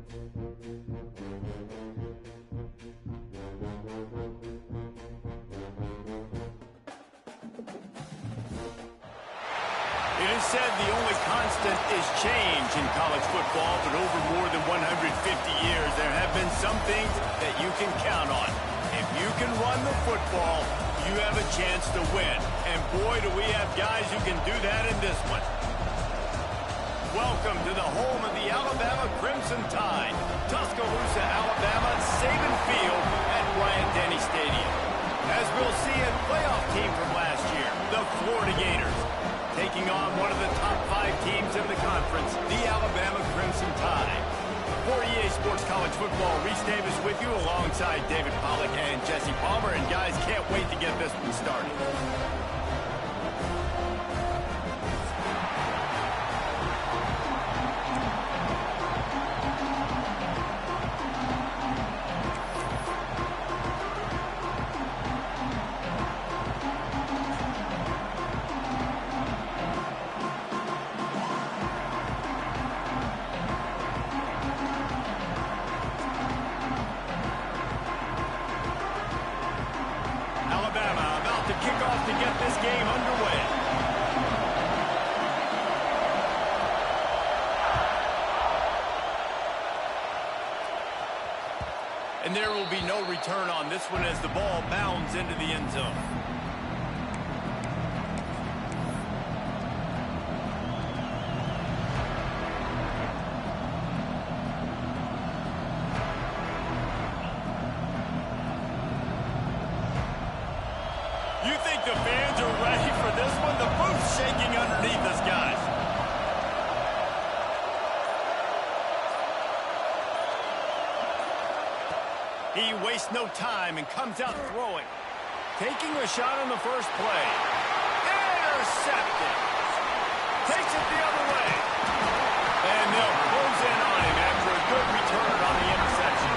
It is said the only constant is change in college football, but over more than 150 years, there have been some things that you can count on. If you can run the football, you have a chance to win. And boy, do we have guys who can do that in this one. Welcome to the home of the Alabama Crimson Tide, Tuscaloosa, Alabama, Saban Field at Bryant-Denny Stadium. As we'll see, a playoff team from last year, the Florida Gators, taking on one of the top 5 teams in the conference, the Alabama Crimson Tide. For EA Sports College Football, Reese Davis with you alongside David Pollack and Jesse Palmer. And guys, can't wait to get this one started. And there will be no return on this one as the ball bounds into the end zone. You think the fans are ready for this one? The booth's shaking underneath us, guys. He wastes no time and comes out throwing. Taking a shot on the first play. Intercepted. Takes it the other way. And they'll close in on him after a good return on the interception.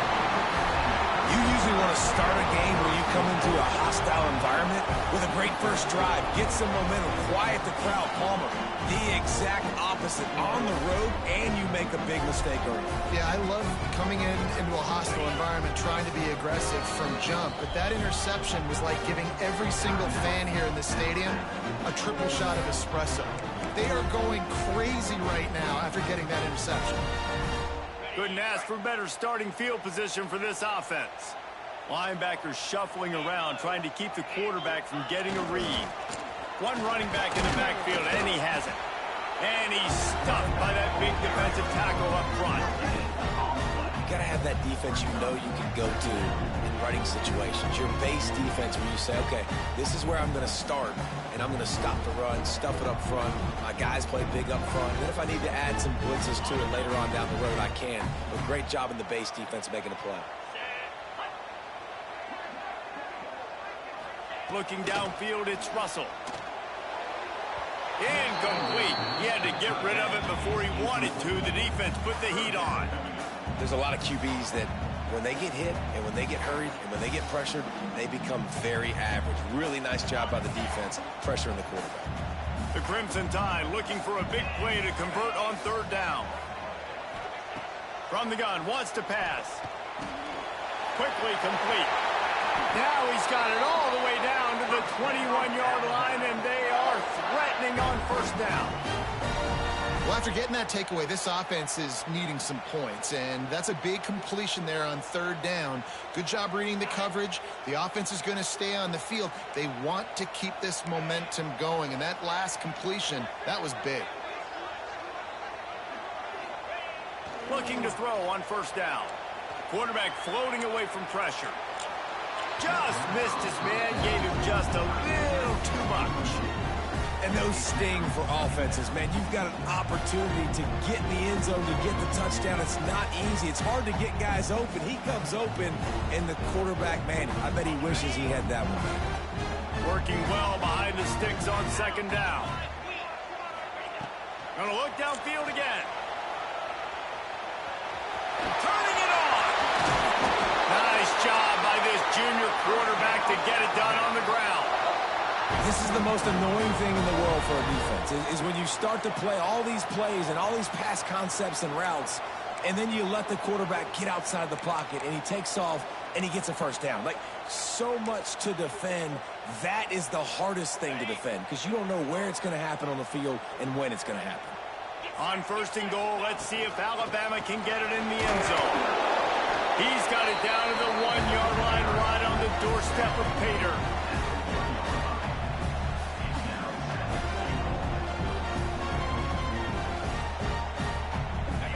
You usually want to start a game where you come into a hostile environment with a great first drive, get some momentum, quiet the crowd. Palmer, the exact opposite. On the road, and you make a big mistake early. Yeah, I love coming into a hostile environment, trying to be aggressive from jump, but that interception was like giving every single fan here in the stadium a triple shot of espresso. They are going crazy right now after getting that interception. Couldn't ask for better starting field position for this offense. Linebackers shuffling around, trying to keep the quarterback from getting a read. One running back in the backfield, and he has it. And he's stuffed by that big defensive tackle up front. You got to have that defense you know you can go to in running situations. Your base defense where you say, okay, this is where I'm going to start, and I'm going to stop the run, stuff it up front. My guys play big up front. And then if I need to add some blitzes to it later on down the road, I can. But great job in the base defense making a play. Looking downfield, it's Russell. Incomplete. He had to get rid of it before he wanted to. The defense put the heat on. There's a lot of QBs that when they get hit and when they get hurried and when they get pressured, they become very average. Really nice job by the defense, pressuring the quarterback. The Crimson Tide looking for a big play to convert on third down. From the gun, wants to pass. Quickly complete. Now he's got it all the way down to the 21-yard line, and they are threatening on first down. Well, after getting that takeaway, this offense is needing some points, and that's a big completion there on third down. Good job reading the coverage. The offense is going to stay on the field. They want to keep this momentum going, and that last completion, that was big. Looking to throw on first down. Quarterback floating away from pressure. Just missed his man, gave him just a little too much. And those sting for offenses, man. You've got an opportunity to get in the end zone, to get the touchdown. It's not easy. It's hard to get guys open. He comes open, and the quarterback, man, I bet he wishes he had that one. Working well behind the sticks on second down. Gonna look downfield again. Turning it on. Nice job by this junior quarterback to get it done on the ground. This is the most annoying thing in the world for a defense, is when you start to play all these plays and all these pass concepts and routes, And then you let the quarterback get outside the pocket, and he takes off, and he gets a first down. Like, so much to defend. That is the hardest thing to defend because you don't know where it's going to happen on the field and when it's going to happen. On 1st and goal, let's see if Alabama can get it in the end zone. He's got it down to the 1-yard line right on the doorstep of Pater.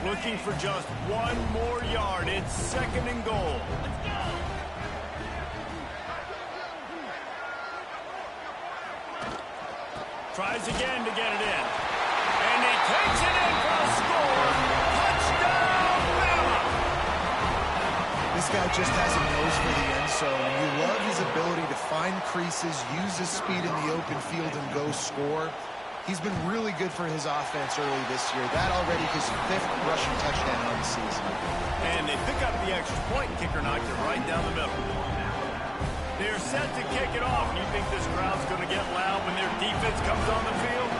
Looking for just 1 more yard. It's 2nd and goal. Tries again to get it in. And he takes it in for a score. Touchdown, Bama! This guy just has a nose for the end zone. You love his ability to find creases, use his speed in the open field, and go score. He's been really good for his offense early this year. That already his 5th rushing touchdown on the season. And they pick up the extra point. Kicker knocked it right down the middle. They're set to kick it off. You think this crowd's going to get loud when their defense comes on the field?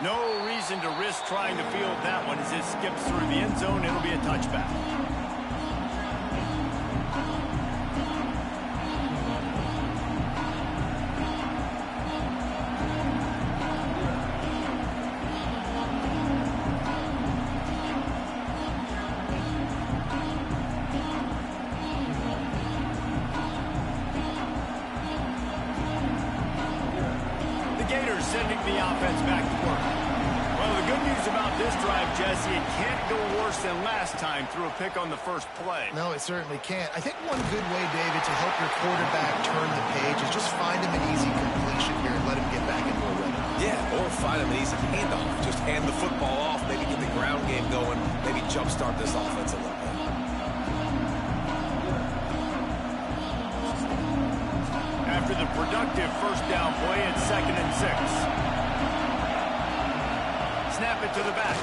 No reason to risk trying to field that one as it skips through the end zone. It'll be a touchback. Sending the offense back to work. Well, the good news about this drive, Jesse, it can't go worse than last time through a pick on the first play. No, it certainly can't. I think one good way, David, to help your quarterback turn the page is just find him an easy completion here and let him get back into a rhythm. Yeah, or find him an easy handoff. Just hand the football off, maybe get the ground game going, maybe jumpstart this offense a little bit. After the productive first down play, it's 2nd and 6. Snap it to the back.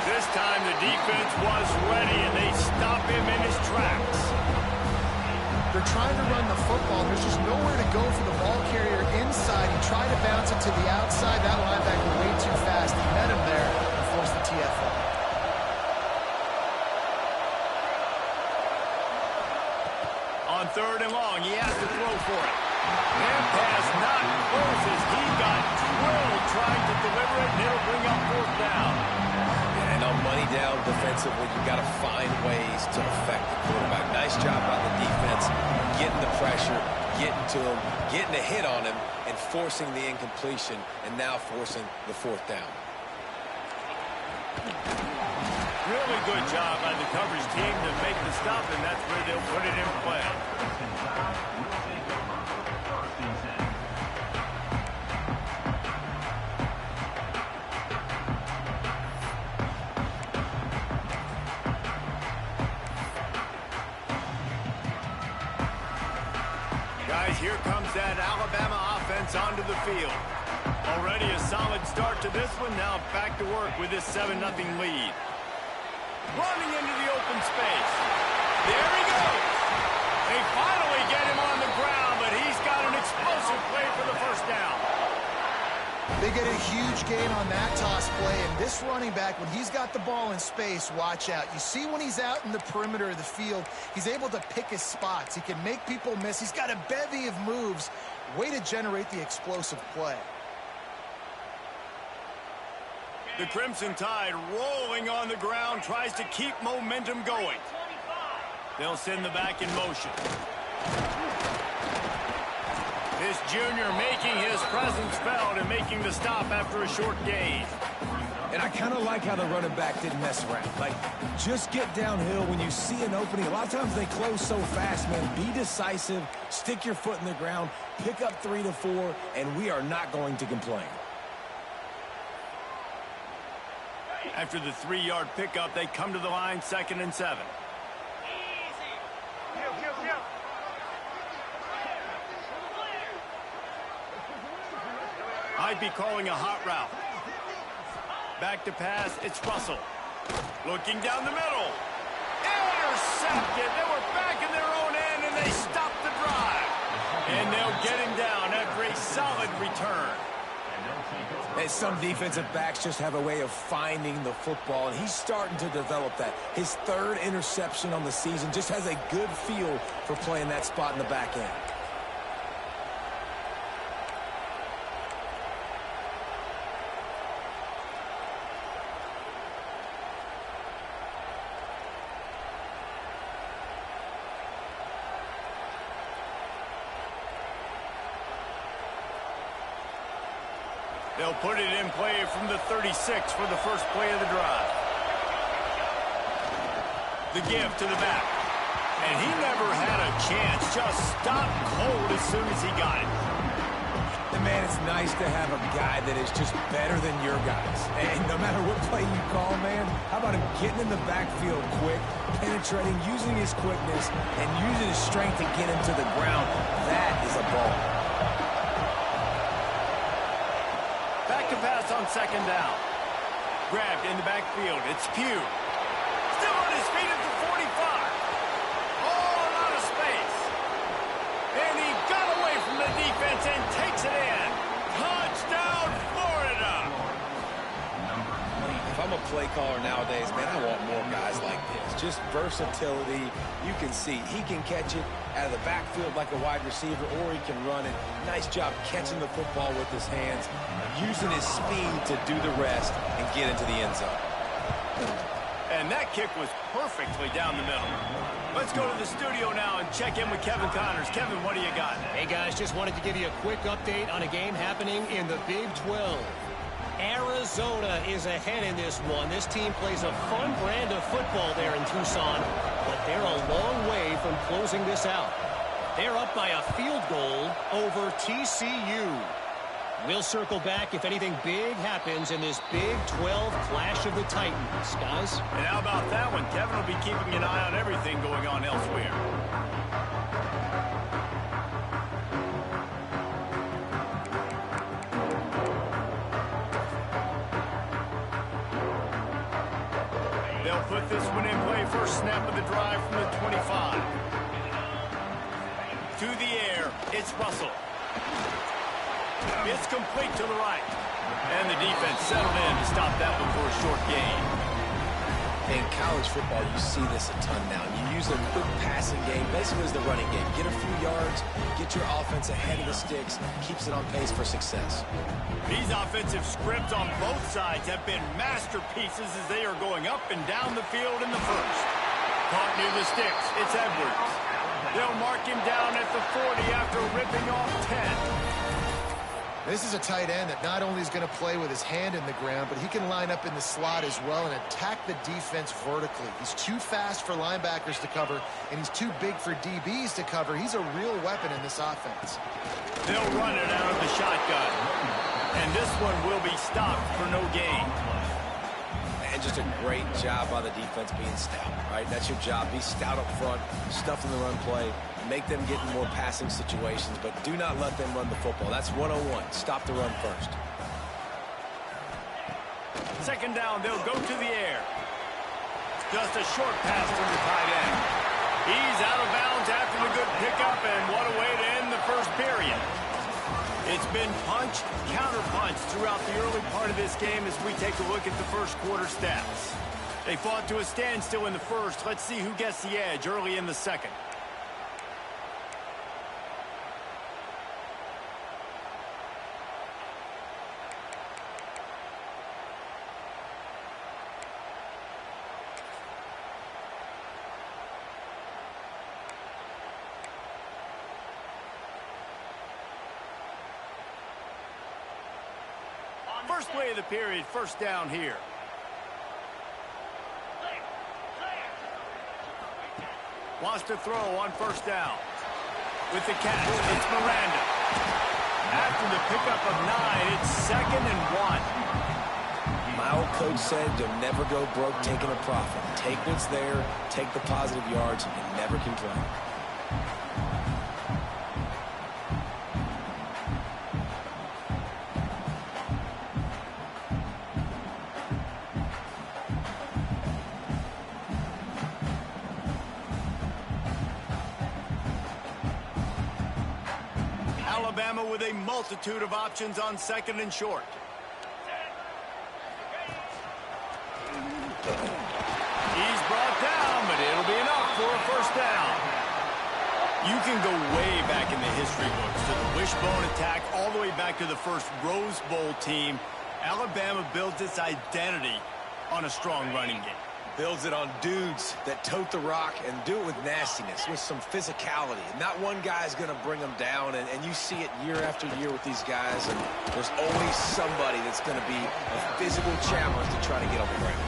This time the defense was ready, and they stop him in his tracks. They're trying to run the football. There's just nowhere to go for the ball carrier inside. He tried to bounce it to the outside. That linebacker way too fast. He met him there and forced the TFL. On 3rd and long, he has to throw for it. That pass not close as he got drilled trying to deliver it, and it'll bring up 4th down. And on money down defensively, you've got to find ways to affect the quarterback. Nice job by the defense, getting the pressure, getting to him, getting a hit on him, and forcing the incompletion, and now forcing the 4th down. Really good job by the coverage team to make the stop, and that's where they'll put it in play. Guys, here comes that Alabama offense onto the field. Already a solid start to this one. Now back to work with this 7-0 lead. Running into the open space. There he goes. They finally get him on the ground, but he's got an explosive play for the first down. They get a huge gain on that toss play, and this running back, when he's got the ball in space, watch out. You see when he's out in the perimeter of the field, he's able to pick his spots. He can make people miss. He's got a bevy of moves. Way to generate the explosive play. The Crimson Tide rolling on the ground, tries to keep momentum going. They'll send the back in motion. This junior making his presence felt and making the stop after a short gain. And I kind of like how the running back didn't mess around. Like, just get downhill when you see an opening. A lot of times they close so fast, man. Be decisive, stick your foot in the ground, pick up 3 to 4, and we are not going to complain. After the 3-yard pickup, they come to the line, 2nd and 7. Might be calling a hot route. Back to pass, it's Russell. Looking down the middle. Intercepted. They were back in their own end, and they stopped the drive. And they'll get him down after return. And some defensive backs just have a way of finding the football, and he's starting to develop that. His third interception on the season, just has a good feel for playing that spot in the back end. They'll put it in play from the 36 for the first play of the drive. The give to the back. And he never had a chance. Just stopped cold as soon as he got it. And man, it's nice to have a guy that is just better than your guys. And no matter what play you call, man, how about him getting in the backfield quick, penetrating, using his quickness, and using his strength to get him to the ground. That is a ball. Back to pass on second down. Grabbed in the backfield. It's Pugh. Still on his feet at the 45. All out of space. And he got away from the defense and takes it in. Touchdown, Florida. If I'm a play caller nowadays, man, I want more guys like this. Just versatility. You can see he can catch it out of the backfield like a wide receiver, or he can run it. Nice job catching the football with his hands, using his speed to do the rest and get into the end zone. And that kick was perfectly down the middle. Let's go to the studio now and check in with Kevin Connors. Kevin, what do you got? Hey, guys, just wanted to give you a quick update on a game happening in the Big 12. Arizona is ahead in this one. This team plays a fun brand of football there in Tucson, but they're a long way from closing this out. They're up by a field goal over TCU. We'll circle back if anything big happens in this Big 12 clash of the Titans, guys. And how about that one? Kevin will be keeping an eye on everything going on elsewhere. They'll put this one in play. First snap of the drive from the 25. To the air, it's Russell. It's complete to the right. And the defense settled in to stop that one for a short gain. In college football, you see this a ton now. You use a quick passing game, basically as the running game. Get a few yards, get your offense ahead of the sticks, keeps it on pace for success. These offensive scripts on both sides have been masterpieces as they are going up and down the field in the first. Caught near the sticks. It's Edwards. They'll mark him down at the 40 after ripping off 10. This is a tight end that not only is going to play with his hand in the ground, but he can line up in the slot as well and attack the defense vertically. He's too fast for linebackers to cover, and he's too big for DBs to cover. He's a real weapon in this offense. They'll run it out of the shotgun. And this one will be stopped for no gain. And just a great job by the defense being stout, right? That's your job. Be stout up front, stuff in the run play, make them get in more passing situations, but do not let them run the football. That's 101. Stop the run first. Second down, they'll go to the air. Just a short pass to the tight end. He's out of bounds after the good pickup, and what a way to end the first period. It's been punch, counter-punch throughout the early part of this game as we take a look at the first quarter stats. They fought to a standstill in the first. Let's see who gets the edge early in the second. First play of the period, first down here. Wants to throw on first down. With the catch, it's Miranda. After the pickup of 9, it's 2nd and 1. My old coach said you'll never go broke taking a profit. Take what's there, take the positive yards, and never complain. Alabama with a multitude of options on second and short. He's brought down, but it'll be enough for a first down. You can go way back in the history books to the wishbone attack all the way back to the first Rose Bowl team. Alabama builds its identity on a strong running game. Builds it on dudes that tote the rock and do it with nastiness, with some physicality. Not one guy's going to bring them down, and you see it year after year with these guys, and there's always somebody that's going to be a physical challenge to try to get on the ground.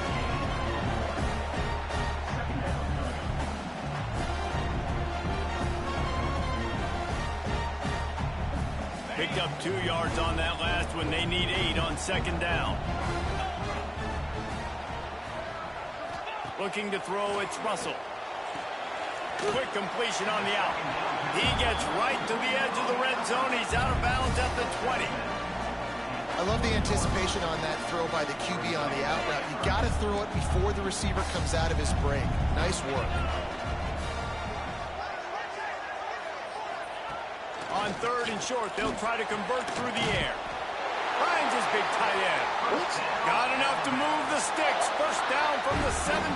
Picked up 2 yards on that last one. They need 8 on second down. Looking to throw, it's Russell. Quick completion on the out. He gets right to the edge of the red zone. He's out of bounds at the 20. I love the anticipation on that throw by the QB on the out route. You got to throw it before the receiver comes out of his break. Nice work. On third and short, they'll try to convert through the air. Finds his big tight end. Got enough to move the sticks. First down from the 17.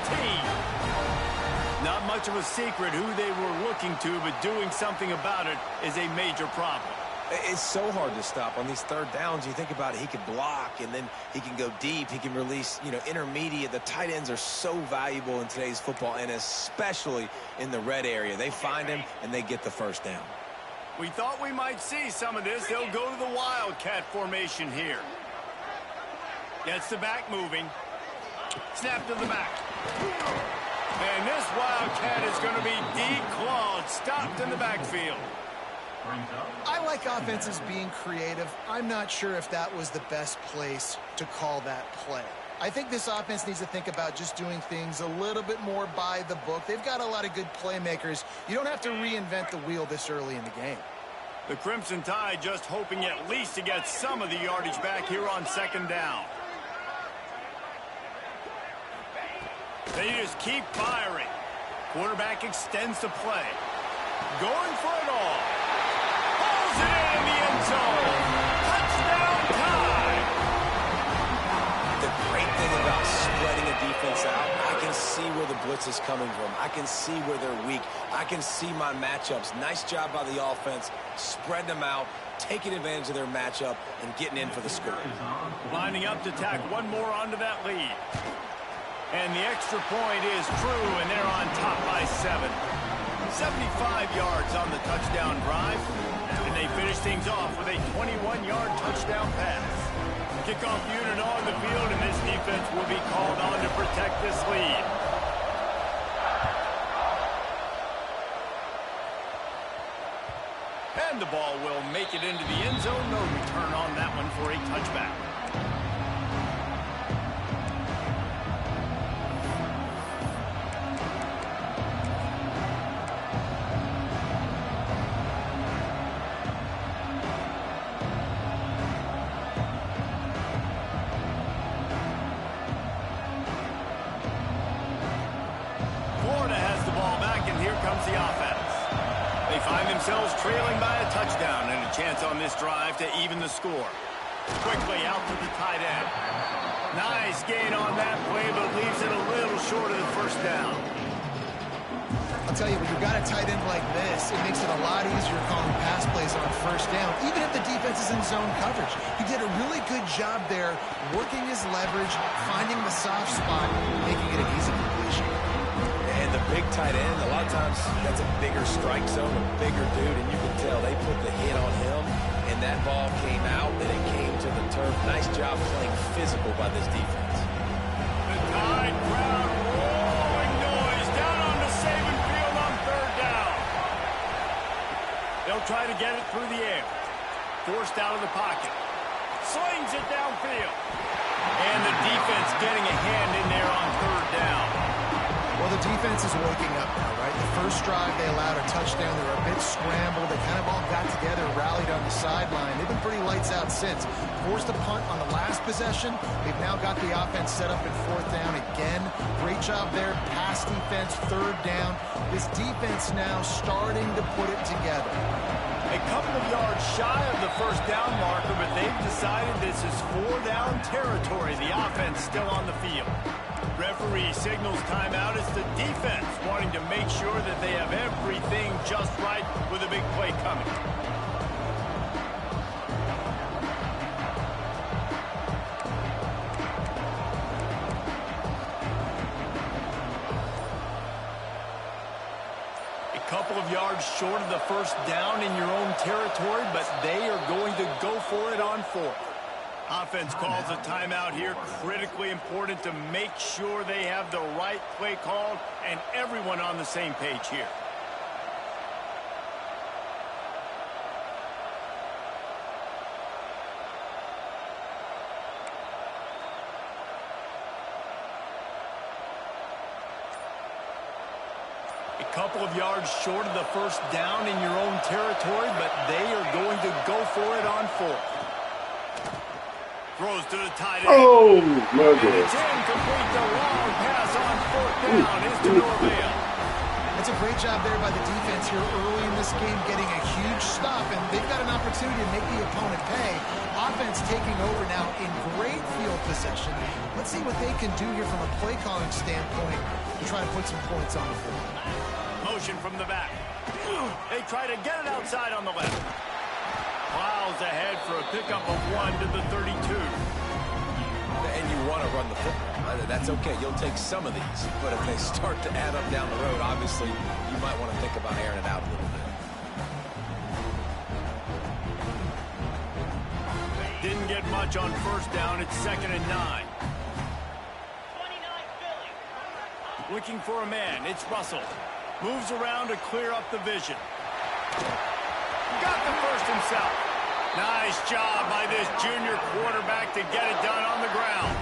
Not much of a secret who they were looking to, but doing something about it is a major problem. It's so hard to stop on these third downs. You think about it, he can block, and then he can go deep. He can release, intermediate. The tight ends are so valuable in today's football, and especially in the red area. They find him, and they get the first down. We thought we might see some of this. They'll go to the Wildcat formation here. Gets the back moving. Snap to the back. And this Wildcat is going to be declawed, stopped in the backfield. I like offenses being creative. I'm not sure if that was the best place to call that play. I think this offense needs to think about just doing things a little bit more by the book. They've got a lot of good playmakers. You don't have to reinvent the wheel this early in the game. The Crimson Tide just hoping at least to get some of the yardage back here on second down. They just keep firing. Quarterback extends the play. Going for it all. Pulls it in the end zone. Touchdown Tide. The great thing about spreading a defense out, I can see where the blitz is coming from. I can see where they're weak. I can see my matchups. Nice job by the offense, spreading them out, taking advantage of their matchup, and getting in for the score. Lining up to tack one more onto that lead. And the extra point is true, and they're on top by 7. 75 yards on the touchdown drive, and they finish things off with a 21-yard touchdown pass. Kickoff unit on the field, and this defense will be called on to protect this lead. And the ball will make it into the end zone. No return on that one for a touchback. The offense. They find themselves trailing by a touchdown and a chance on this drive to even the score. Quickly out to the tight end. Nice gain on that play, but leaves it a little short of the first down. I'll tell you, when you've got a tight end like this, it makes it a lot easier calling pass plays on first down, even if the defense is in zone coverage. He did a really good job there, working his leverage, finding the soft spot, making it an easy completion. And the big tight end, a lot of times that's a bigger strike zone, a bigger dude, and you can tell they put the hit on him, and that ball came out, and it came to the turf. Nice job playing physical by this defense. The Tide crowd rolling noise down on the Saban field on third down. They'll try to get it through the air. Forced out of the pocket. Slings it downfield. And the defense getting a hand in there on third down. Well, the defense is waking up now, right? The first drive, they allowed a touchdown. They were a bit scrambled. They kind of all got together, rallied on the sideline. They've been pretty lights out since. Forced a punt on the last possession. They've now got the offense set up in fourth down again. Great job there. Pass defense, third down. This defense now starting to put it together. A couple of yards shy of the first down marker, but they've decided this is 4-down territory. The offense still on the field. Referee signals timeout. It's the defense wanting to make sure that they have everything just right with a big play coming. Couple of yards short of the first down in your own territory, but they are going to go for it on fourth. Offense calls a timeout here. Critically important to make sure they have the right play called and everyone on the same page here. Couple of yards short of the first down in your own territory, but they are going to go for it on fourth. Throws to the tight end. Oh, my God. It's incomplete. The long pass on fourth down is to no avail. That's a great job there by the defense here early in this game, getting a huge stop, and they've got an opportunity to make the opponent pay. Offense taking over now in great field possession. Let's see what they can do here from a play calling standpoint to try to put some points on the board. Motion from the back. They try to get it outside on the left. Plows ahead for a pickup of 1 to the 32. And you want to run the football. That's okay. You'll take some of these. But if they start to add up down the road, obviously, you might want to think about airing it out a little bit. Didn't get much on first down. It's 2nd and 9. Looking for a man. It's Russell. Moves around to clear up the vision. Got the first himself. Nice job by this junior quarterback to get it done on the ground.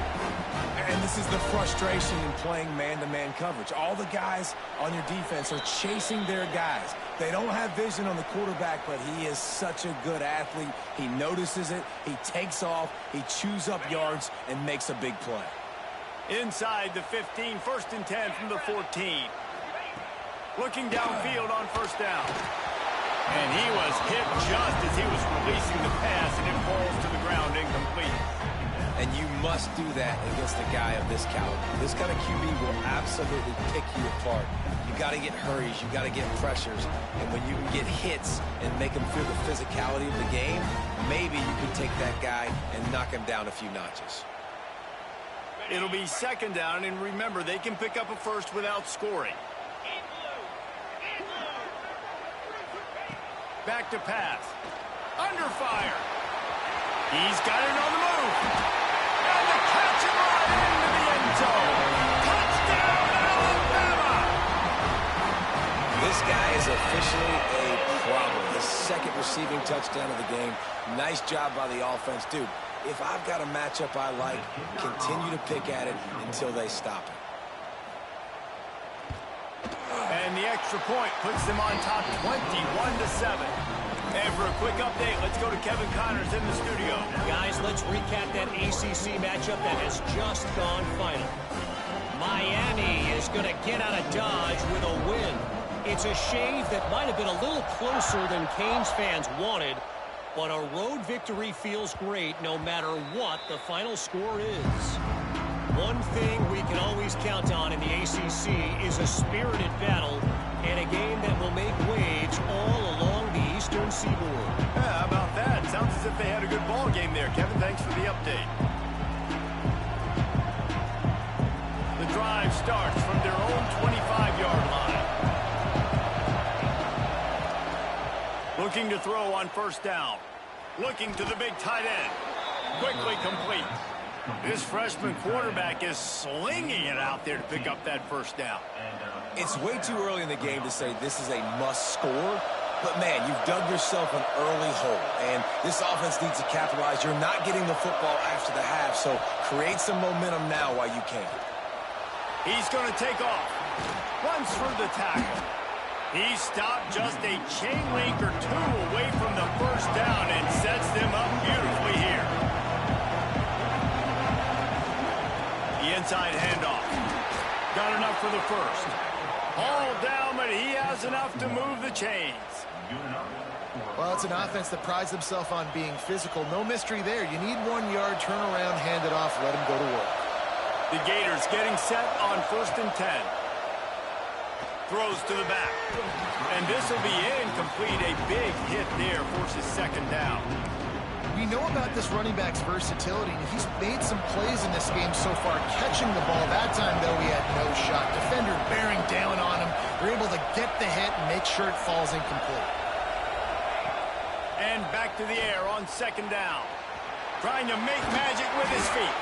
And this is the frustration in playing man-to-man coverage. All the guys on your defense are chasing their guys. They don't have vision on the quarterback, but he is such a good athlete. He notices it, he takes off, he chews up yards, and makes a big play. Inside the 15, 1st and 10 from the 14. Looking downfield on first down. And he was hit just as he was releasing the pass, and it falls to the ground incomplete. And you must do that against a guy of this caliber. This kind of QB will absolutely pick you apart. You got to get hurries, you got to get pressures, and when you can get hits and make him feel the physicality of the game, maybe you can take that guy and knock him down a few notches. It'll be 2nd down, and remember, they can pick up a first without scoring. Back to pass. Under fire. He's got it on the move. And the catch and run into the end zone. Touchdown, Alabama! This guy is officially a problem. His 2nd receiving touchdown of the game. Nice job by the offense. Dude, if I've got a matchup I like, continue to pick at it until they stop it. And the extra point puts them on top 21-7. And for a quick update, let's go to Kevin Connors in the studio. Guys, let's recap that ACC matchup that has just gone final. Miami is going to get out of Dodge with a win. It's a shave that might have been a little closer than Canes fans wanted, but a road victory feels great no matter what the final score is. One thing we can always count on in the ACC is a spirited battle and a game that will make waves all along the Eastern Seaboard. Yeah, how about that? Sounds as if they had a good ball game there. Kevin, thanks for the update. The drive starts from their own 25-yard line. Looking to throw on first down. Looking to the big tight end. Quickly complete. This freshman quarterback is slinging it out there to pick up that first down. It's way too early in the game to say this is a must score, but man, you've dug yourself an early hole, and this offense needs to capitalize. You're not getting the football after the half, so create some momentum now while you can. He's going to take off. Runs through the tackle. He stopped just a chain link or two away from the first down and sets them up beautifully here. The inside handoff. Got enough for the first. All down, but he has enough to move the chains. Well, it's an offense that prides themselves on being physical. No mystery there. You need 1 yard, turn around, hand it off, let them go to work. The Gators getting set on 1st and 10. Throws to the back. And this will be incomplete. A big hit there forces 2nd down. We know about this running back's versatility, and he's made some plays in this game so far, catching the ball. That time, though, he had no shot. Defender bearing down on him. They're able to get the hit and make sure it falls incomplete. And back to the air on 2nd down. Trying to make magic with his feet.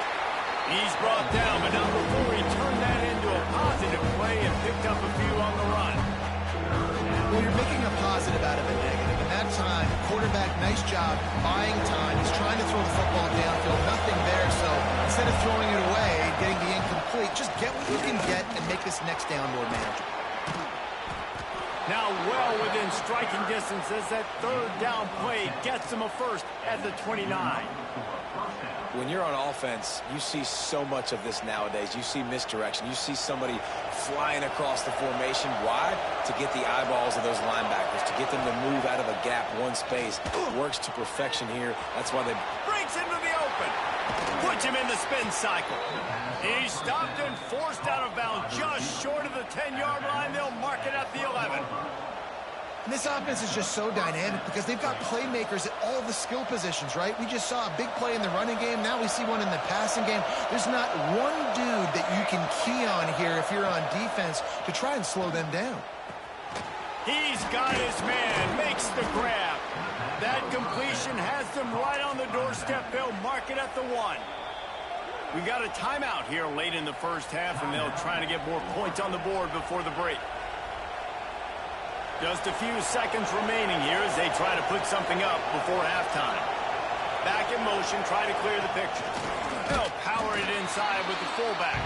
He's brought down, but not before he turned that into a positive play and picked up a few on the run. Well, you're making a positive out of a negative. And that time, quarterback, nice job buying time. He's trying to throw the football downfield. Nothing there, so instead of throwing it away, getting the incomplete, just get what you can get and make this next down more manageable. Now well within striking distance as that 3rd down play gets him a first at the 29. When you're on offense, you see so much of this nowadays. You see misdirection. You see somebody flying across the formation. Why? To get the eyeballs of those linebackers, to get them to move out of a gap, one space. Works to perfection here. That's why they... Breaks into the open. Puts him in the spin cycle. He's stopped and forced out of bounds just short of the 10-yard line. They'll mark it at the 11. And this offense is just so dynamic because they've got playmakers at all the skill positions, right? We just saw a big play in the running game. Now we see one in the passing game. There's not one dude that you can key on here if you're on defense to try and slow them down. He's got his man, makes the grab. That completion has them right on the doorstep. They'll mark it at the 1. We got a timeout here late in the 1st half, and they'll try to get more points on the board before the break. Just a few seconds remaining here as they try to put something up before halftime. Back in motion, try to clear the picture. They'll power it inside with the fullback.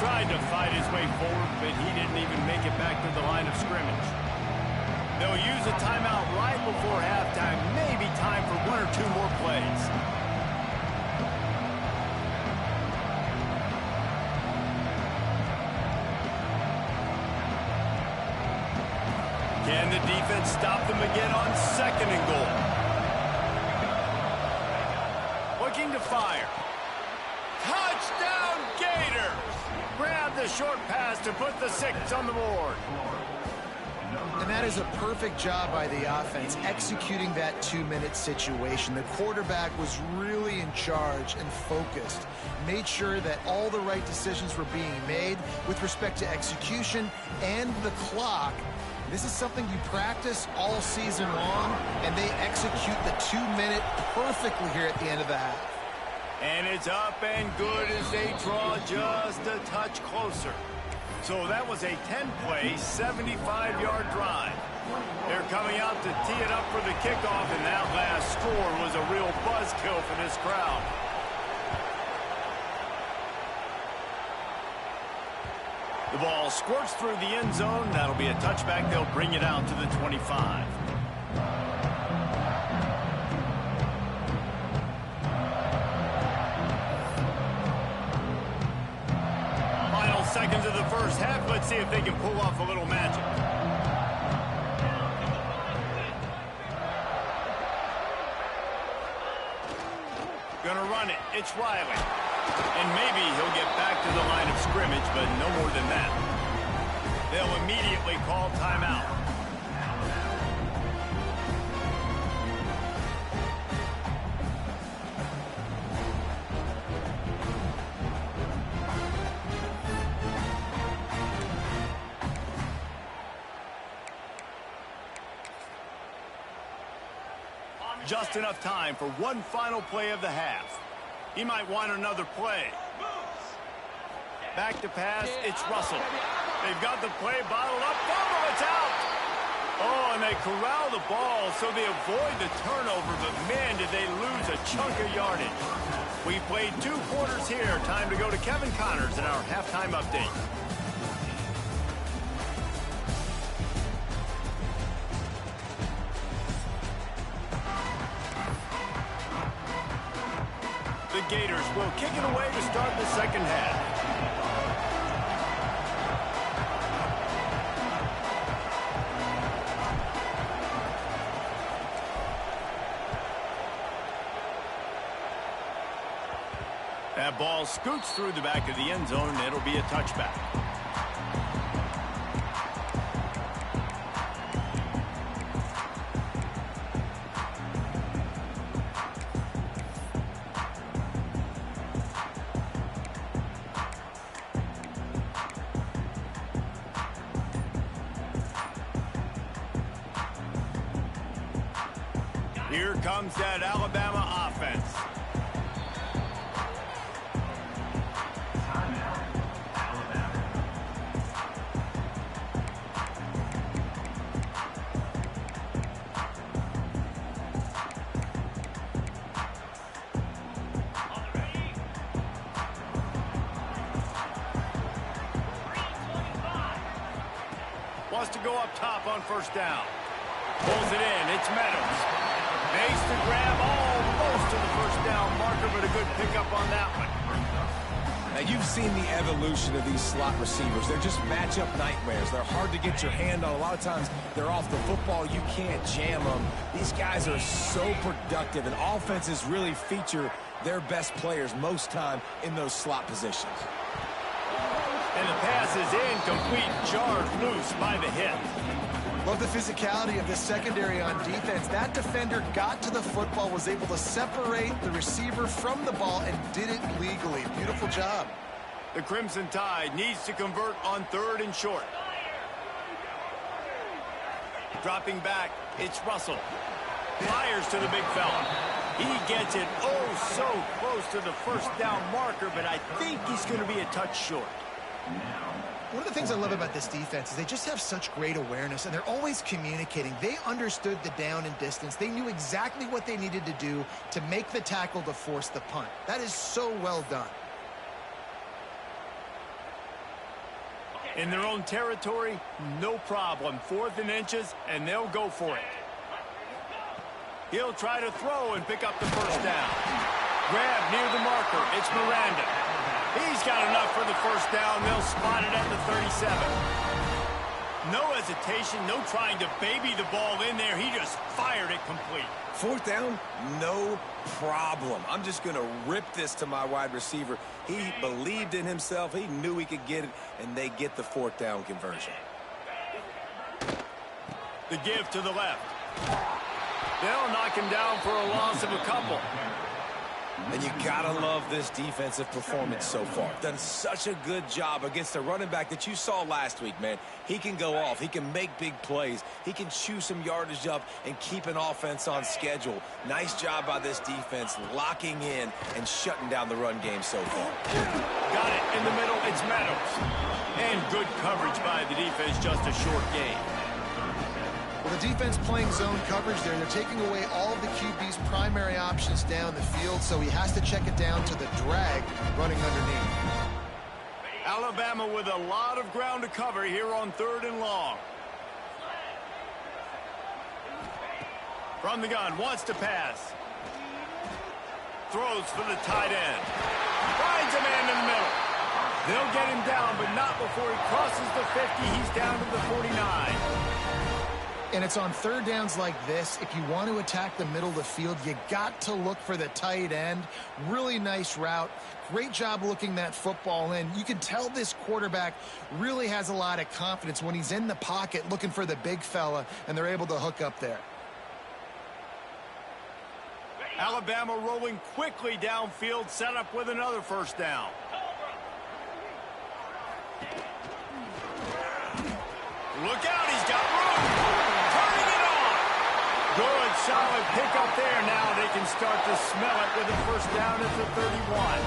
Tried to fight his way forward, but he didn't even make it back to the line of scrimmage. They'll use a timeout right before halftime. Maybe time for 1 or 2 more plays. Can the defense stop them again on 2nd and goal? Looking to fire. Touchdown Gators! Grab the short pass to put the 6 on the board. And that is a perfect job by the offense, executing that 2-minute situation. The quarterback was really in charge and focused. Made sure that all the right decisions were being made with respect to execution and the clock. This is something you practice all season long, and they execute the 2-minute perfectly here at the end of the half. And it's up and good as they draw just a touch closer. So that was a 10-play, 75-yard drive. They're coming out to tee it up for the kickoff, and that last score was a real buzzkill for this crowd. The ball squirts through the end zone. That'll be a touchback. They'll bring it out to the 25. Final seconds of the 1st half. Let's see if they can pull off a little magic. Gonna run it. It's Riley. And maybe he'll get back to the line of scrimmage, but no more than that. They'll immediately call timeout. Just enough time for one final play of the half. He might want another play. Back to pass, it's Russell. They've got the play bottled up. Fumble, it's out! Oh, and they corral the ball, so they avoid the turnover, but man, did they lose a chunk of yardage. We played 2 quarters here. Time to go to Kevin Connors in our halftime update. The Gators will kick it away to start the 2nd half. That ball scoots through the back of the end zone, and it'll be a touchback. Here comes that Alabama offense. Wants to go up top on first down. Pulls it in. It's Meadows. Makes the grab almost to the first down marker, but a good pickup on that one. Now, you've seen the evolution of these slot receivers. They're just matchup nightmares. They're hard to get your hand on. A lot of times, they're off the football. You can't jam them. These guys are so productive, and offenses really feature their best players most time in those slot positions. And the pass is incomplete, jarred loose by the hip. Love the physicality of this secondary on defense. That defender got to the football, was able to separate the receiver from the ball, and did it legally. Beautiful job. The Crimson Tide needs to convert on 3rd and short. Dropping back, it's Russell. Fires to the big fella. He gets it so close to the first down marker, but I think he's going to be a touch short. One of the things I love about this defense is they just have such great awareness, and they're always communicating. They understood the down and distance. They knew exactly what they needed to do to make the tackle to force the punt. That is so well done. In their own territory, no problem. 4th and inches, and they'll go for it. He'll try to throw and pick up the first down. Grab near the marker. It's Miranda. He's got enough for the first down. They'll spot it at the 37. No hesitation, no trying to baby the ball in there. He just fired it complete. 4th down, no problem. I'm just going to rip this to my wide receiver. He believed in himself. He knew he could get it, and they get the 4th down conversion. The give to the left. They'll knock him down for a loss of a couple. And you gotta love this defensive performance so far. Done such a good job against a running back that you saw last week, man. He can go off. He can make big plays. He can chew some yardage up and keep an offense on schedule. Nice job by this defense locking in and shutting down the run game so far. Got it in the middle. It's Meadows. And good coverage by the defense. Just a short gain. Well, the defense playing zone coverage there. They're taking away all of the QB's primary options down the field, so he has to check it down to the drag running underneath. Alabama with a lot of ground to cover here on 3rd and long. From the gun, wants to pass. Throws for the tight end. Finds a man in the middle. They'll get him down, but not before he crosses the 50. He's down to the 49. And it's on 3rd downs like this. If you want to attack the middle of the field, you got to look for the tight end. Really nice route. Great job looking that football in. You can tell this quarterback really has a lot of confidence when he's in the pocket looking for the big fella, and they're able to hook up there. Alabama rolling quickly downfield, set up with another first down. Look out, he's got room. Turning it on. Good, solid pickup there. Now they can start to smell it with a first down at the 31.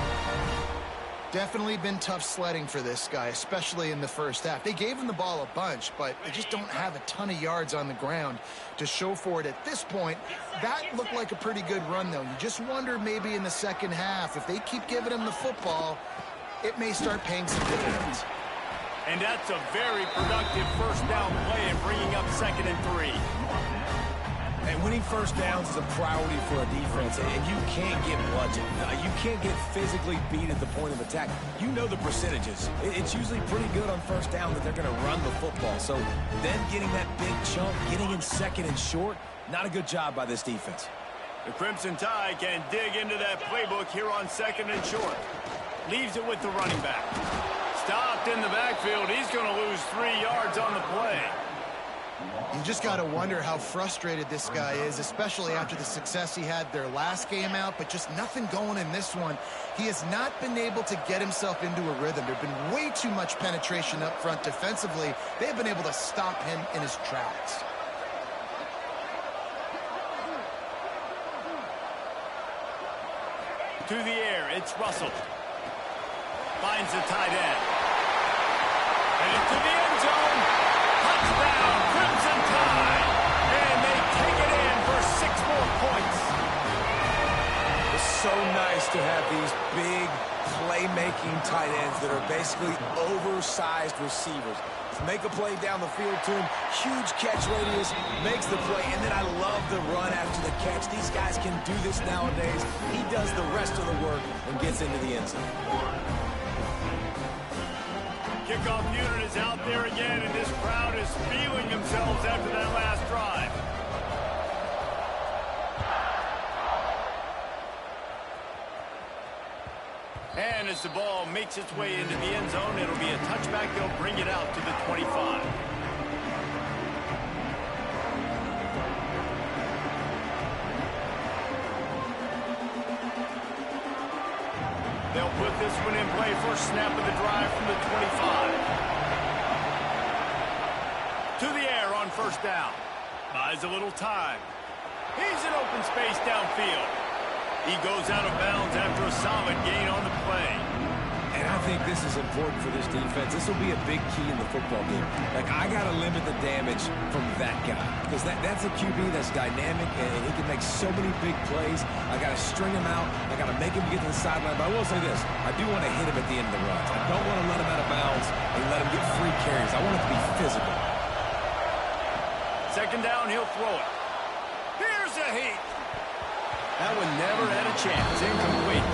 Definitely been tough sledding for this guy, especially in the first half. They gave him the ball a bunch, but they just don't have a ton of yards on the ground to show for it at this point. That looked like a pretty good run, though. You just wonder maybe in the second half, if they keep giving him the football, it may start paying some dividends. And that's a very productive first down play and bringing up 2nd and 3. And winning first downs is a priority for a defense, and you can't get bludgeoned. You can't get physically beat at the point of attack. You know the percentages. It's usually pretty good on first down that they're going to run the football. So then getting that big chunk, getting in 2nd and short, not a good job by this defense. The Crimson Tide can dig into that playbook here on 2nd and short. Leaves it with the running back. Stopped in the backfield. He's going to lose 3 yards on the play. You just got to wonder how frustrated this guy is, especially after the success he had their last game out, but just nothing going in this one. He has not been able to get himself into a rhythm. There's been way too much penetration up front defensively. They've been able to stop him in his tracks. To the air, it's Russell. Finds the tight end. And into the end zone. Touchdown, Crimson Tide. And they take it in for 6 more points. It's so nice to have these big playmaking tight ends that are basically oversized receivers. Make a play down the field to him. Huge catch radius, makes the play, and then I love the run after the catch. These guys can do this nowadays. He does the rest of the work and gets into the end zone. Kickoff unit is out there again, and this crowd is feeling themselves after that last drive. And as the ball makes its way into the end zone, it'll be a touchback. They'll bring it out to the 25. They'll put this one in play. First snap of the drive from the 25. To the air on first down. Buys a little time. He's in open space downfield. He goes out of bounds after a solid gain on the play. And I think this is important for this defense. This will be a big key in the football game. Like, I got to limit the damage from that guy. Because that's a QB that's dynamic, and he can make so many big plays. I got to string him out. I got to make him get to the sideline. But I will say this. I do want to hit him at the end of the runs. I don't want to let him out of bounds and let him get free carries. I want it to be physical. Second down, he'll throw it. Here's a heat. That one never had a chance. Incomplete.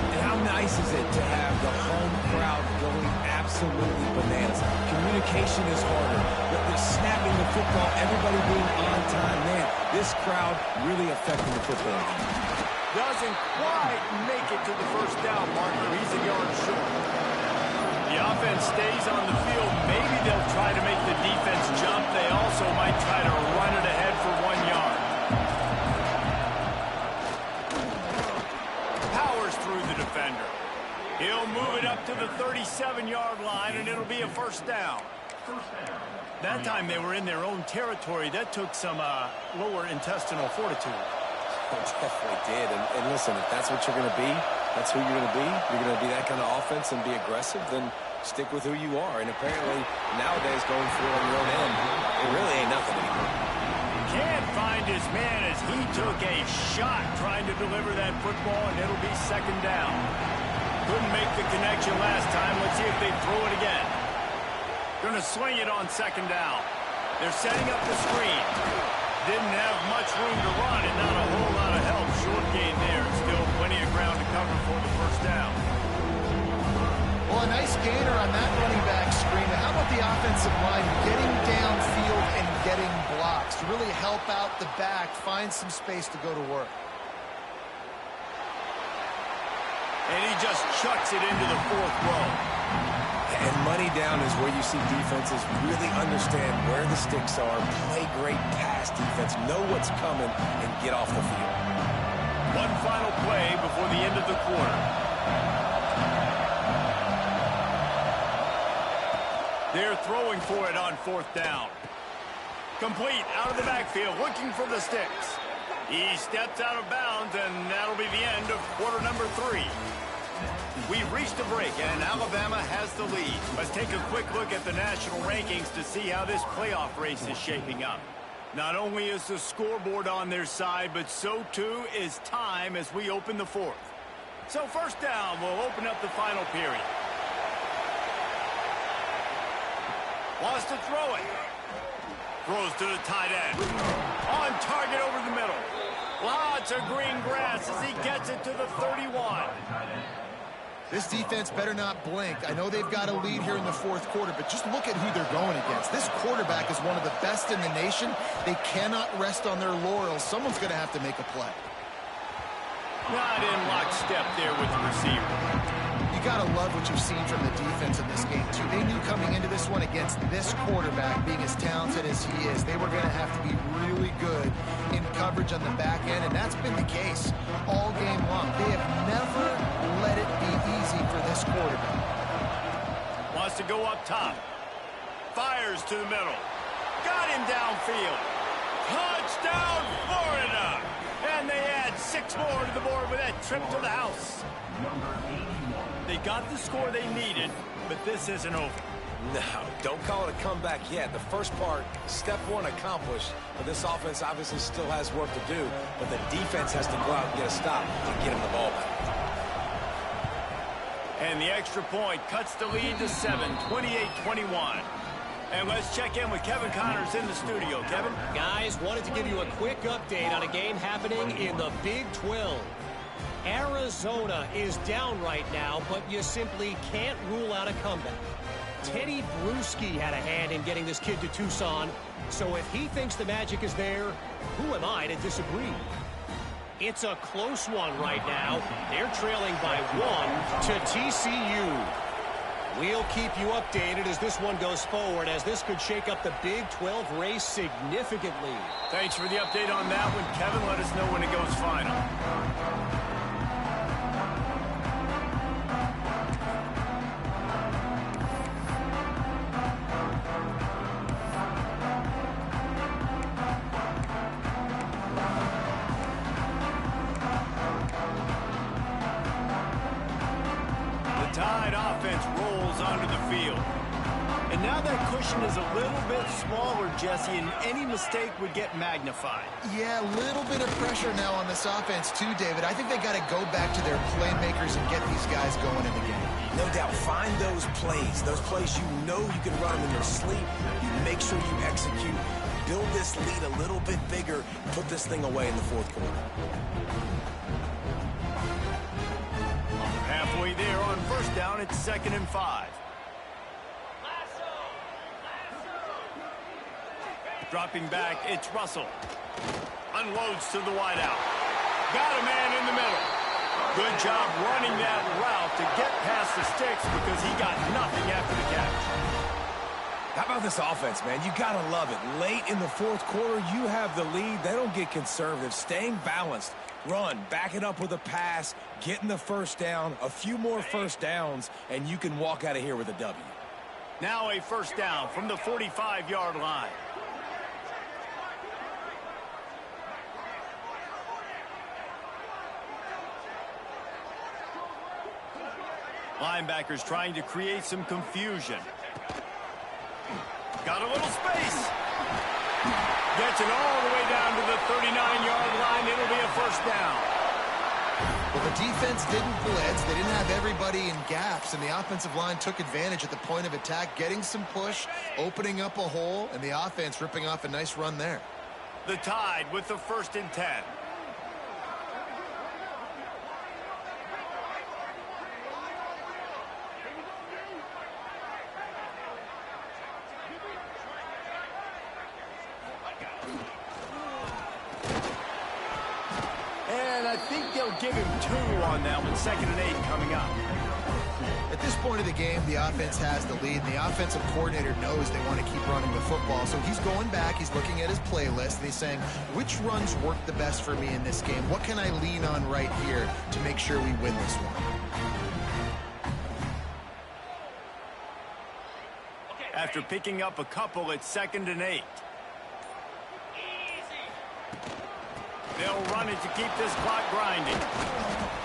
And how nice is it to have the home crowd going absolutely bananas? Communication is harder. They're snapping the football, everybody being on time. Man, this crowd really affecting the football game. Doesn't quite make it to the first down marker. He's a yard short. The offense stays on the field. Maybe they'll try to make the defense jump. They also might try to run it ahead for 1 yard. Through the defender. He'll move it up to the 37-yard line, and it'll be a first down. That time they were in their own territory. That took some lower intestinal fortitude. It definitely did. And listen, if that's what you're going to be, that's who you're going to be. You're going to be that kind of offense and be aggressive, then stick with who you are. And apparently, nowadays, going for it on your own end, it really ain't nothing anymore. Can't find his man as he took a shot trying to deliver that football, and it'll be second down. Couldn't make the connection last time. Let's see if they throw it again. Going to swing it on second down. They're setting up the screen. Didn't have much room to run and not a whole lot of help. Short gain there, and still plenty of ground to cover for the first down. Well, a nice gainer on that running back screen. How about the offensive line getting downfield and getting blocks to really help out the back, find some space to go to work? And he just chucks it into the fourth row. And money down is where you see defenses really understand where the sticks are, play great pass defense, know what's coming, and get off the field. One final play before the end of the quarter. They're throwing for it on fourth down. Complete out of the backfield, looking for the sticks. He steps out of bounds, and that'll be the end of quarter number 3. We've reached a break, and Alabama has the lead. Let's take a quick look at the national rankings to see how this playoff race is shaping up. Not only is the scoreboard on their side, but so too is time as we open the fourth. So first down will open up the final period. Wants to throw it. Throws to the tight end. On target over the middle. Lots of green grass as he gets it to the 31. This defense better not blink. I know they've got a lead here in the fourth quarter, but just look at who they're going against. This quarterback is one of the best in the nation. They cannot rest on their laurels. Someone's going to have to make a play. Not in lockstep there with the receiver. You got to love what you've seen from the defense in this game, too. They knew coming into this one against this quarterback, being as talented as he is, they were going to have to be really good in coverage on the back end, and that's been the case all game long. They have never let it be easy for this quarterback. Wants to go up top. Fires to the middle. Got him downfield. Touchdown, Florida! And they add 6 more to the board with that trip to the house. They got the score they needed, but this isn't over. No, don't call it a comeback yet. The first part, step 1 accomplished, but this offense obviously still has work to do, but the defense has to go out and get a stop to get him the ball back. And the extra point cuts the lead to 7, 28-21. And let's check in with Kevin Connors in the studio. Kevin? Guys, wanted to give you a quick update on a game happening in the Big 12. Arizona is down right now, but you simply can't rule out a comeback. Teddy Bruschi had a hand in getting this kid to Tucson, so if he thinks the magic is there, who am I to disagree? It's a close one right now. They're trailing by 1 to TCU. We'll keep you updated as this one goes forward, as this could shake up the Big 12 race significantly. Thanks for the update on that one, Kevin. Let us know when it goes final. Tide offense rolls onto the field. And now that cushion is a little bit smaller, Jesse, and any mistake would get magnified. Yeah, a little bit of pressure now on this offense too, David. I think they got to go back to their playmakers and get these guys going in the game. No doubt, find those plays you know you can run them in your sleep. You make sure you execute, build this lead a little bit bigger, put this thing away in the fourth quarter. Halfway there on first down, it's 2nd and 5. Dropping back, it's Russell. Unloads to the wideout. Got a man in the middle. Good job running that route to get past the sticks because he got nothing after the catch. How about this offense, man? You got to love it. Late in the fourth quarter, you have the lead. They don't get conservative. Staying balanced. Run, back it up with a pass, getting the first down, a few more first downs, and you can walk out of here with a W. Now a first down from the 45-yard line. Linebackers trying to create some confusion. Got a little space. Gets it all the way down to the 39-yard line. It'll be a first down. Well, the defense didn't blitz. They didn't have everybody in gaps, and the offensive line took advantage at the point of attack, getting some push, opening up a hole, and the offense ripping off a nice run there. The Tide with the 1st and 10. I think they'll give him 2 on that one. 2nd and 8 coming up. At this point of the game, the offense has the lead, and the offensive coordinator knows they want to keep running the football. So he's going back, he's looking at his playlist, and he's saying, which runs work the best for me in this game? What can I lean on right here to make sure we win this one? After picking up a couple, it's 2nd and 8. They'll run it to keep this clock grinding.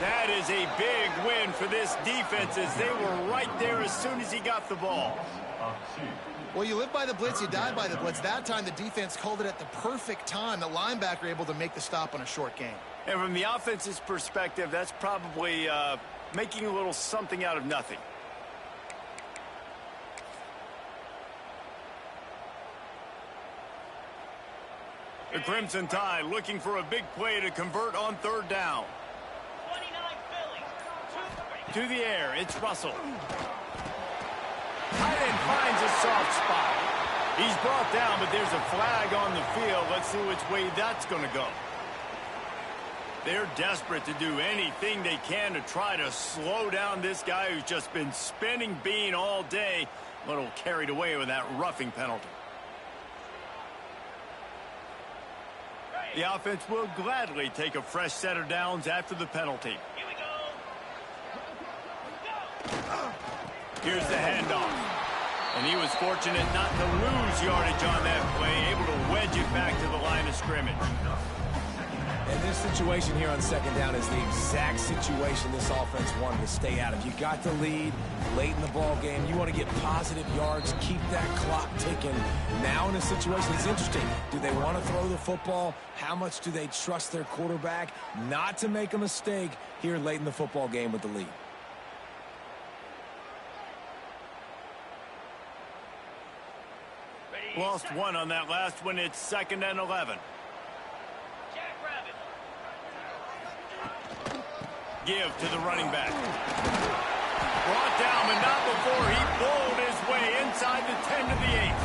That is a big win for this defense as they were right there as soon as he got the ball. Well, you live by the blitz, you die by the blitz. That time the defense called it at the perfect time. The linebacker able to make the stop on a short gain. And from the offense's perspective, that's probably making a little something out of nothing. The Crimson Tide looking for a big play to convert on 3rd down. To the air, it's Russell. Tight end finds a soft spot. He's brought down, but there's a flag on the field. Let's see which way that's going to go. They're desperate to do anything they can to try to slow down this guy who's just been spinning bean all day. A little carried away with that roughing penalty. The offense will gladly take a fresh set of downs after the penalty. Here we go. Here's the handoff. And he was fortunate not to lose yardage on that play, able to wedge it back to the line of scrimmage. And this situation here on second down is the exact situation this offense wanted to stay out of. You got the lead late in the ball game. You want to get positive yards, keep that clock ticking. Now in a situation, it's interesting. Do they want to throw the football? How much do they trust their quarterback not to make a mistake here late in the football game with the lead? Lost one on that last one. It's 2nd and 11. Give to the running back. Brought down, but not before he bowled his way inside the 10 to the 8.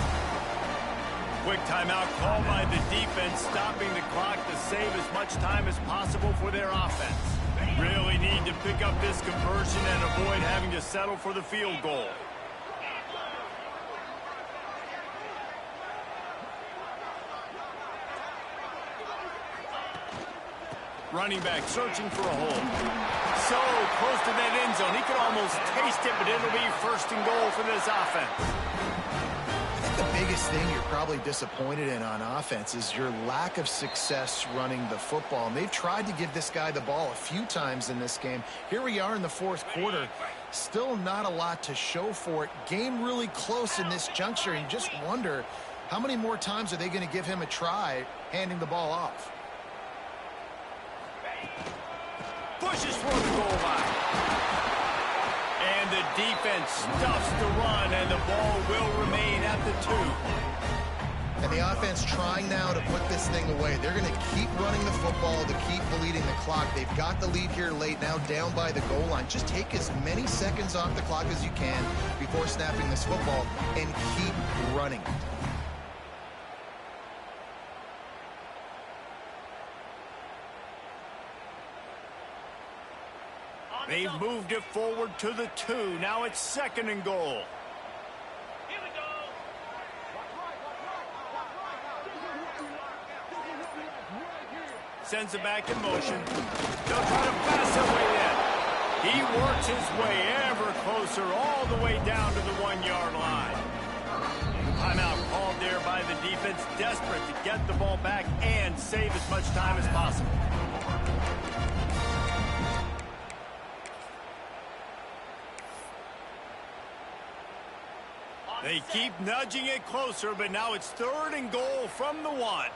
Quick timeout called by the defense, stopping the clock to save as much time as possible for their offense. Really need to pick up this conversion and avoid having to settle for the field goal. Running back searching for a hole. So close to that end zone. He could almost taste it, but it'll be 1st and goal for this offense. I think the biggest thing you're probably disappointed in on offense is your lack of success running the football. And they've tried to give this guy the ball a few times in this game. Here we are in the 4th quarter. Still not a lot to show for it. Game really close in this juncture. And you just wonder how many more times are they going to give him a try handing the ball off. Pushes for the goal line. And the defense stuffs the run, and the ball will remain at the 2. And the offense trying now to put this thing away. They're going to keep running the football to keep bleeding the clock. They've got the lead here late, now down by the goal line. Just take as many seconds off the clock as you can before snapping this football and keep running. They've moved it forward to the 2. Now it's 2nd and goal. Here we go. Sends it back in motion. They'll try to pass it way in. He works his way ever closer all the way down to the 1-yard line. Timeout called there by the defense, desperate to get the ball back and save as much time as possible. They keep nudging it closer, but now it's 3rd and goal from the 1.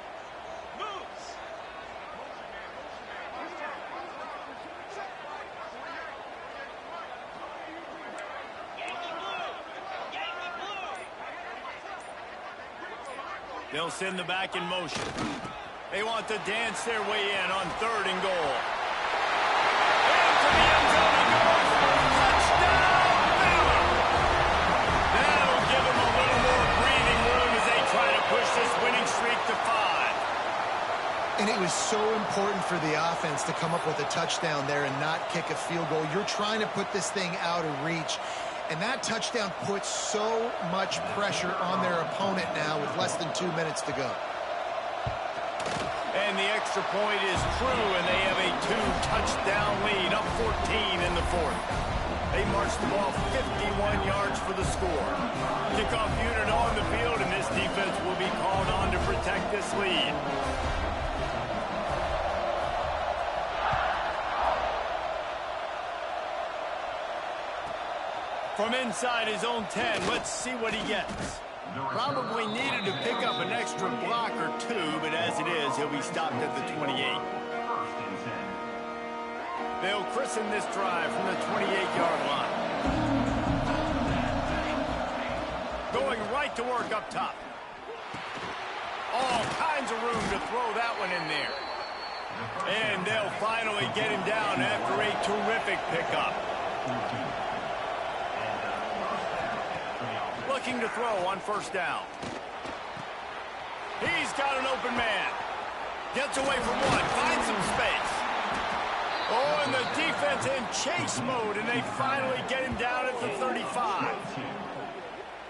They'll send the back in motion. They want to dance their way in on 3rd and goal. Into the end zone he goes. Touchdown, Bama! That'll give them a little more breathing room as they try to push this winning streak to 5. And it was so important for the offense to come up with a touchdown there and not kick a field goal. You're trying to put this thing out of reach. And that touchdown puts so much pressure on their opponent now with less than 2 minutes to go. And the extra point is true, and they have a 2-touchdown lead, up 14 in the 4th. They march the ball 51 yards for the score. Kickoff unit on the field, and this defense will be called on to protect this lead. From inside his own 10, let's see what he gets. Probably needed to pick up an extra block or 2, but as it is, he'll be stopped at the 28. They'll christen this drive from the 28-yard line. Going right to work up top. All kinds of room to throw that one in there. And they'll finally get him down after a terrific pickup. Looking to throw on 1st down. He's got an open man. Gets away from one, finds some space. Oh, and the defense in chase mode, and they finally get him down at the 35.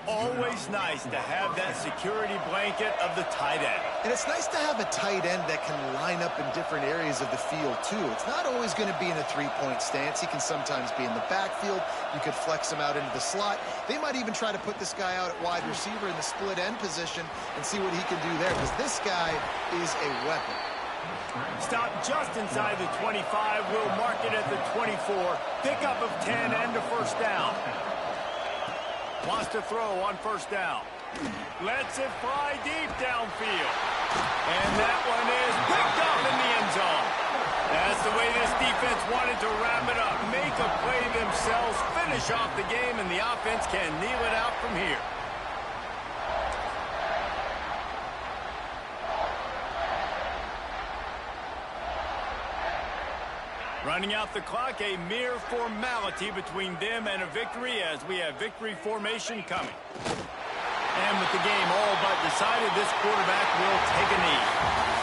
Always nice to have that security blanket of the tight end. And it's nice to have a tight end that can line up in different areas of the field, too. It's not always going to be in a three-point stance. He can sometimes be in the backfield. You could flex him out into the slot. They might even try to put this guy out at wide receiver in the split end position and see what he can do there, because this guy is a weapon. Stop just inside the 25. We'll mark it at the 24. Pickup of 10 and a first down. Wants to throw on first down. Lets it fly deep downfield. And that one is picked up in the end zone. That's the way this defense wanted to wrap it up. Make a play themselves, finish off the game, and the offense can kneel it out from here. Running out the clock, a mere formality between them and a victory as we have victory formation coming. And with the game all but decided, this quarterback will take a knee.